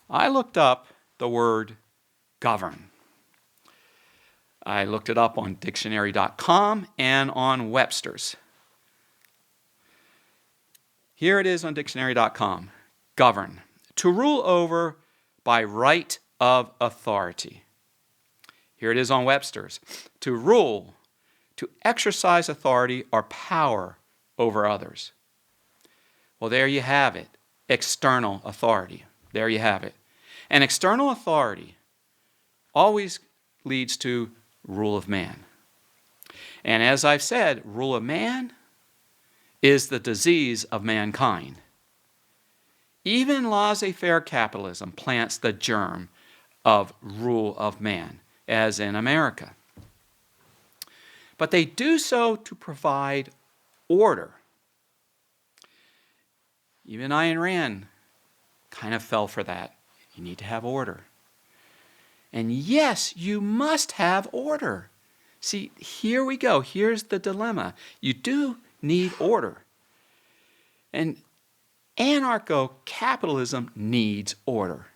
I looked up the word govern. I looked it up on dictionary.com and on Webster's. Here it is on dictionary.com. Govern. To rule over by right of authority. Here it is on Webster's. To rule, to exercise authority or power over others. Well, there you have it. External authority. There you have it. And external authority always leads to rule of man. And as I've said, rule of man is the disease of mankind. Even laissez-faire capitalism plants the germ of rule of man, as in America. But they do so to provide order. Even Ayn Rand kind of fell for that. You need to have order. And yes, you must have order. See, here we go. Here's the dilemma. You do need order. And anarcho-capitalism needs order.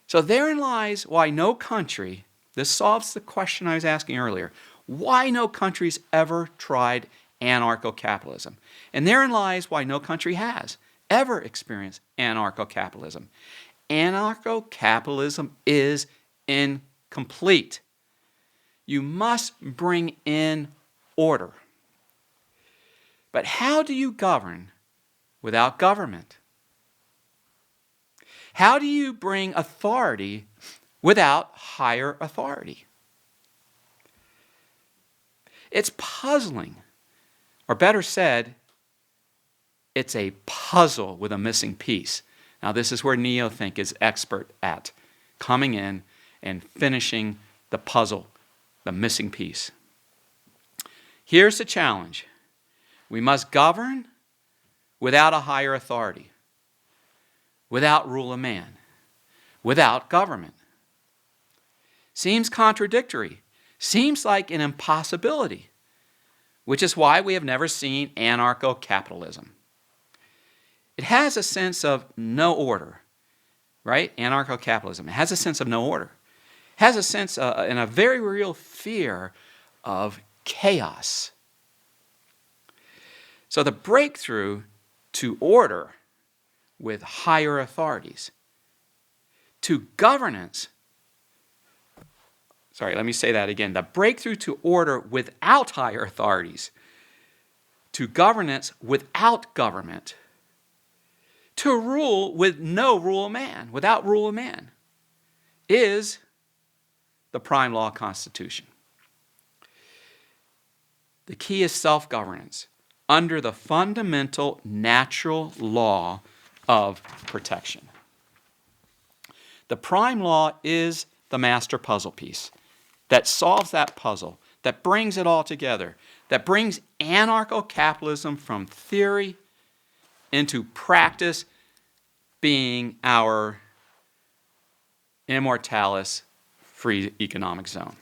So therein lies why no country, this solves the question I was asking earlier, why no country's ever tried anarcho-capitalism. And therein lies why no country has ever experienced anarcho-capitalism. Anarcho-capitalism is incomplete. You must bring in order. But how do you govern without government? How do you bring authority without higher authority? It's puzzling, or better said, it's a puzzle with a missing piece. Now, this is where Neothink is expert at, coming in and finishing the puzzle, the missing piece. Here's the challenge. We must govern without a higher authority, without rule of man, without government. Seems contradictory. Seems like an impossibility, which is why we have never seen anarcho-capitalism. It has a sense of no order, right? Anarcho-capitalism. It has a sense of no order. It has a sense and a very real fear of chaos. So the breakthrough to order with higher authorities, to governance, let me say that again. The breakthrough to order without higher authorities, to governance without government, to rule with no rule of man, without rule of man, is the prime law constitution. The key is self-governance under the fundamental natural law of protection. The prime law is the master puzzle piece that solves that puzzle, that brings it all together, that brings anarcho-capitalism from theory into practice, being our immortalis free economic zone.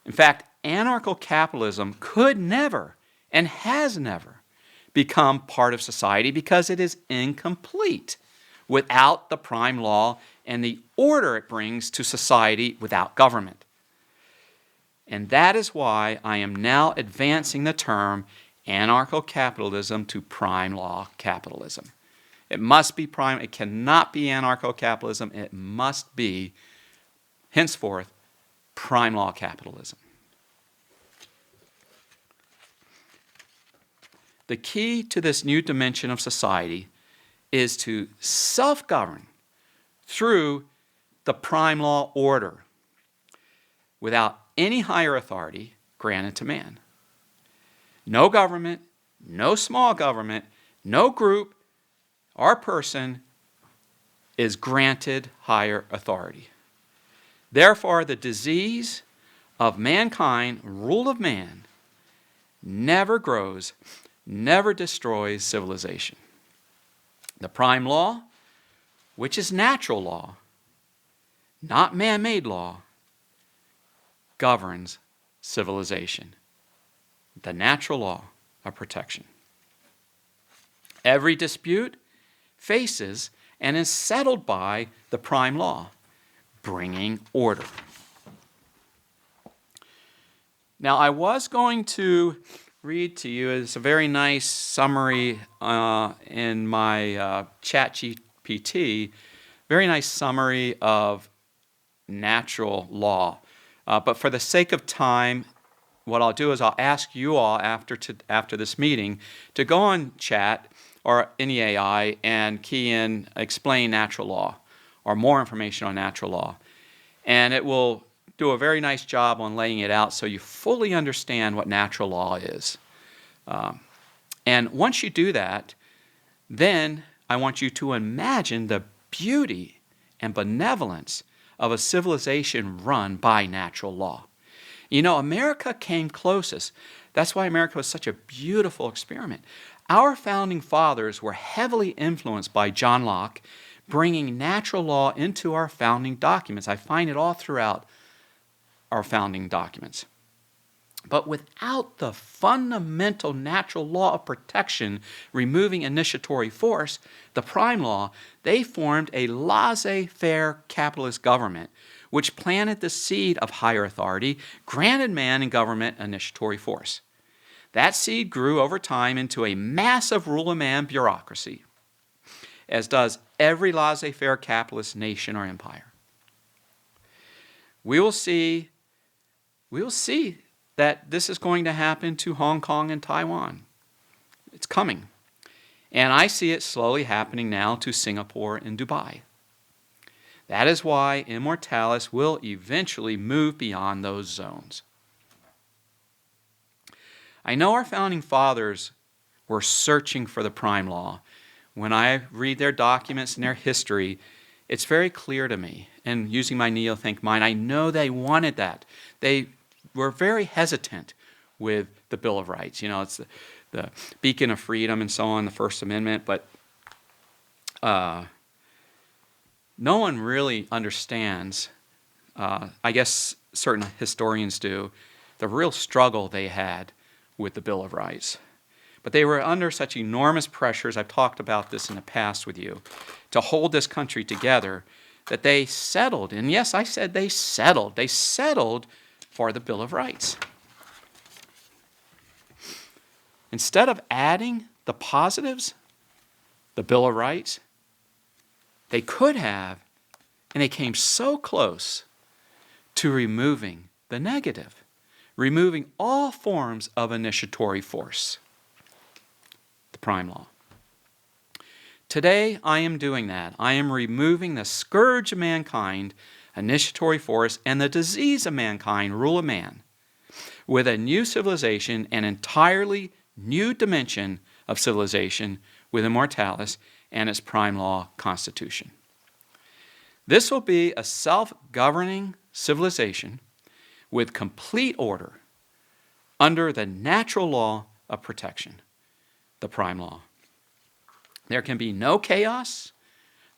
In fact, anarcho-capitalism could never and has never become part of society because it is incomplete without the prime law and the order it brings to society without government. And that is why I am now advancing the term anarcho-capitalism to prime law capitalism. It must be prime, it cannot be anarcho-capitalism, it must be, henceforth, prime law capitalism. The key to this new dimension of society is to self-govern through the prime law order without any higher authority granted to man. No government, no small government, no group or person is granted higher authority. Therefore, the disease of mankind, rule of man, never grows, never destroys civilization. The prime law, which is natural law, not man-made law, governs civilization. The natural law of protection. Every dispute faces and is settled by the prime law, bringing order. Now, I was going to read to you, it's a very nice summary in my ChatGPT, very nice summary of natural law. But for the sake of time, what I'll do is I'll ask you all after this meeting to go on chat or any AI and key in explain natural law or more information on natural law. And it will do a very nice job on laying it out so you fully understand what natural law is. And once you do that, then I want you to imagine the beauty and benevolence of a civilization run by natural law. You know, America came closest. That's why America was such a beautiful experiment. Our founding fathers were heavily influenced by John Locke, bringing natural law into our founding documents. I find it all throughout our founding documents. But without the fundamental natural law of protection removing initiatory force, the prime law, they formed a laissez-faire capitalist government which planted the seed of higher authority, granted man and government initiatory force. That seed grew over time into a massive rule of man bureaucracy, as does every laissez-faire capitalist nation or empire. We will see that this is going to happen to Hong Kong and Taiwan. It's coming. And I see it slowly happening now to Singapore and Dubai. That is why Immortalis will eventually move beyond those zones. I know our founding fathers were searching for the prime law. When I read their documents and their history, it's very clear to me. And using my neo-think mind, I know they wanted that. They were very hesitant with the Bill of Rights. You know, it's the beacon of freedom and so on, the First Amendment, but no one really understands, I guess certain historians do, the real struggle they had with the Bill of Rights. But they were under such enormous pressures, I've talked about this in the past with you, to hold this country together, that they settled, and yes, I said they settled for the Bill of Rights. Instead of adding the positives, the Bill of Rights, they could have, and they came so close to removing the negative, removing all forms of initiatory force, the prime law. Today, I am doing that. I am removing the scourge of mankind, initiatory force, and the disease of mankind, rule of man, with a new civilization, an entirely new dimension of civilization with Immortalis and its prime law constitution. This will be a self-governing civilization with complete order under the natural law of protection, the prime law. There can be no chaos,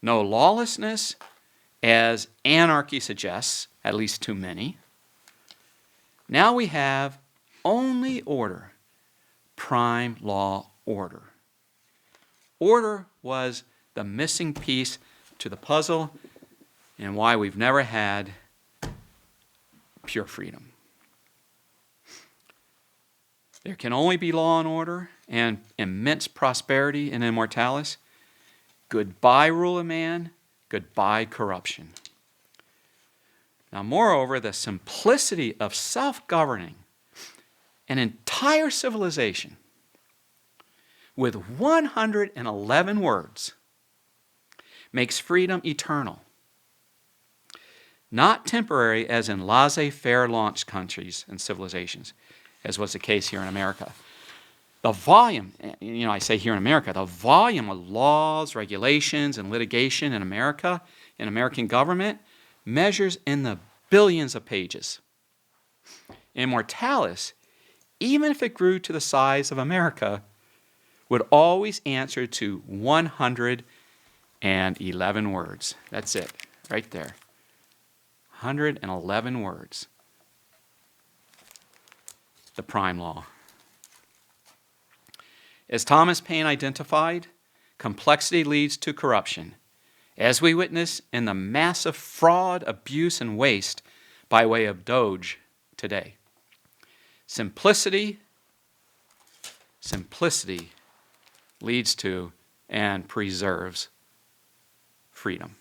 no lawlessness, as anarchy suggests, at least to many. Now we have only order, prime law order. Order was the missing piece to the puzzle and why we've never had pure freedom. There can only be law and order and immense prosperity in Immortalis. Goodbye, rule of man. Goodbye, corruption. Now, moreover, the simplicity of self-governing an entire civilization with 111 words makes freedom eternal, not temporary as in laissez-faire launch countries and civilizations, as was the case here in America. The volume, I say here in America, the volume of laws, regulations, and litigation in America, in American government, measures in the billions of pages. Immortalis, even if it grew to the size of America, would always answer to 111 words. That's it, right there. 111 words. The prime law. As Thomas Paine identified, complexity leads to corruption. as we witness in the massive fraud, abuse, and waste by way of Doge today. Simplicity leads to and preserves freedom.